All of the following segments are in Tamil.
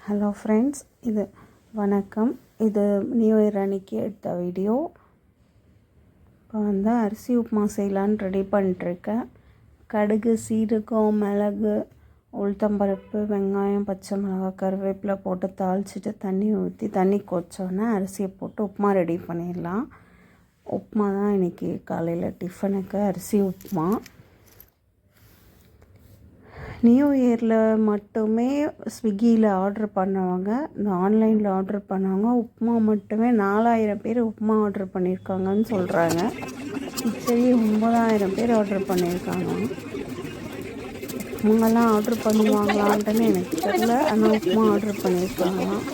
ஹலோ ஃப்ரெண்ட்ஸ், இது வணக்கம். இது நியூ இயர் அன்னைக்கு எடுத்த வீடியோ. இப்போ அரிசி உப்புமா செய்யலான்னு ரெடி பண்ணிட்டுருக்கேன். கடுகு, சீரகம், மிளகு, உளுத்தம்பருப்பு, வெங்காயம், பச்சை மிளகாய், கருவேப்பிலை போட்டு தாளிச்சிட்டு தண்ணி ஊற்றி தண்ணி கொதிச்சோன்னே அரிசியை போட்டு உப்புமா ரெடி பண்ணிடலாம். உப்புமா தான் இன்றைக்கி காலையில் டிஃபனுக்கு, அரிசி உப்புமா. நியூ இயரில் மட்டுமே ஸ்விக்கியில் ஆர்டர் பண்ணவங்க, இந்த ஆன்லைனில் ஆர்டர் பண்ணவங்க உப்புமா மட்டுமே 4000 பேர் உப்புமா ஆர்டர் பண்ணியிருக்காங்கன்னு சொல்கிறாங்க. சரி, 9000 பேர் ஆர்டர் பண்ணியிருக்காங்க. உப்புமாலாம் ஆர்டர் பண்ணுவாங்களான்ட்டுன்னு எனக்கு தெரியல, ஆனால் உப்புமா ஆர்டர் பண்ணியிருக்காங்களாம்.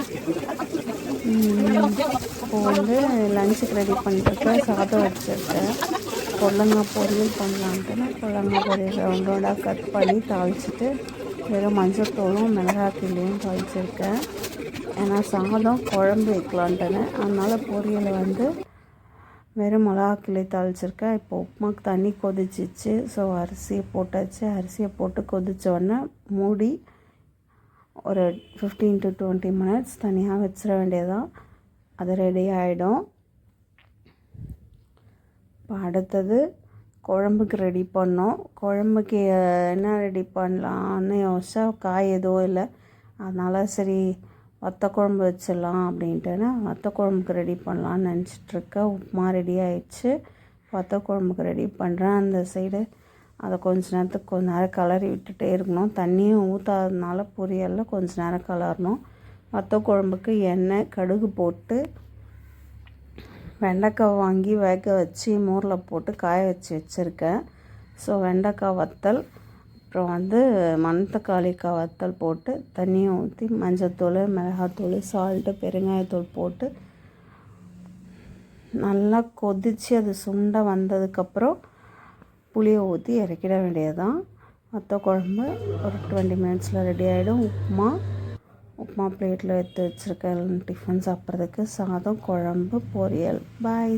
இப்போது லஞ்சுக்கு ரெடி பண்ணிட்டுருக்கேன். சாதம் வச்சுருக்கேன். பொடலங்காய் பொரியல் பண்ணலான்ட்டுன்னு பொடலங்காய் பொரியல் ரவுண்டோடாக கட் பண்ணி தாளிச்சிட்டு வெறும் மஞ்சத்தூளும் மிளகாத்தூளையும் தாளிச்சிருக்கேன். ஏன்னா சாதம் குழம்பு வைக்கலான்ட்டுன்னு, அதனால் பொரியலை வெறும் மிளகாத்தூளை தாளிச்சிருக்கேன். இப்போ உப்புமாக்கு தண்ணி கொதிச்சிச்சு. ஸோ அரிசியை போட்டாச்சு. அரிசியை போட்டு கொதித்தோடனே மூடி ஒரு 15 to 20 minutes தனியாக வச்சிட வேண்டியதான். அது ரெடி ஆகிடும். இப்போ அடுத்தது குழம்புக்கு ரெடி பண்ணோம். குழம்புக்கு என்ன ரெடி பண்ணலான்னு யோசிச்சா காய் எதுவும் இல்லை. அதனால் சரி வத்த குழம்பு வச்சிடலாம் அப்படின்ட்டுன்னு வத்த குழம்புக்கு ரெடி பண்ணலான்னு நினச்சிட்ருக்கேன். உப்புமா ரெடி ஆயிடுச்சு. வத்த குழம்புக்கு ரெடி பண்ணுறேன். அந்த சைடு அதை கொஞ்ச நேரம் கிளறி விட்டுட்டே இருக்கணும். தண்ணியும் ஊற்றாததுனால பொரியலில் கொஞ்ச நேரம் கிளறணும். வத்த குழம்புக்கு எண்ணெய், கடுகு போட்டு வெண்டைக்காய் வாங்கி வேக வச்சு மோரில் போட்டு காய வச்சுருக்கேன். ஸோ வெண்டைக்காய் வத்தல், அப்புறம் மணத்தக்காளிக்காய் வத்தல் போட்டு தண்ணியை ஊற்றி மஞ்சத்தூள், மிளகாத்தூள், சால்ட்டு, பெருங்காயத்தூள் போட்டு நல்லா கொதித்து அது சுண்டை வந்ததுக்கப்புறம் புளியை ஊற்றி இறக்கிட வேண்டியது தான். வத்த குழம்பு ஒரு 20 minutesல ரெடி ஆகிடும். உப்புமா பிளேட்டில் எடுத்து வச்சுருக்கேன் டிஃபன் சாப்பிட்றதுக்கு. சாதம், குழம்பு, பொரியல். பாய்.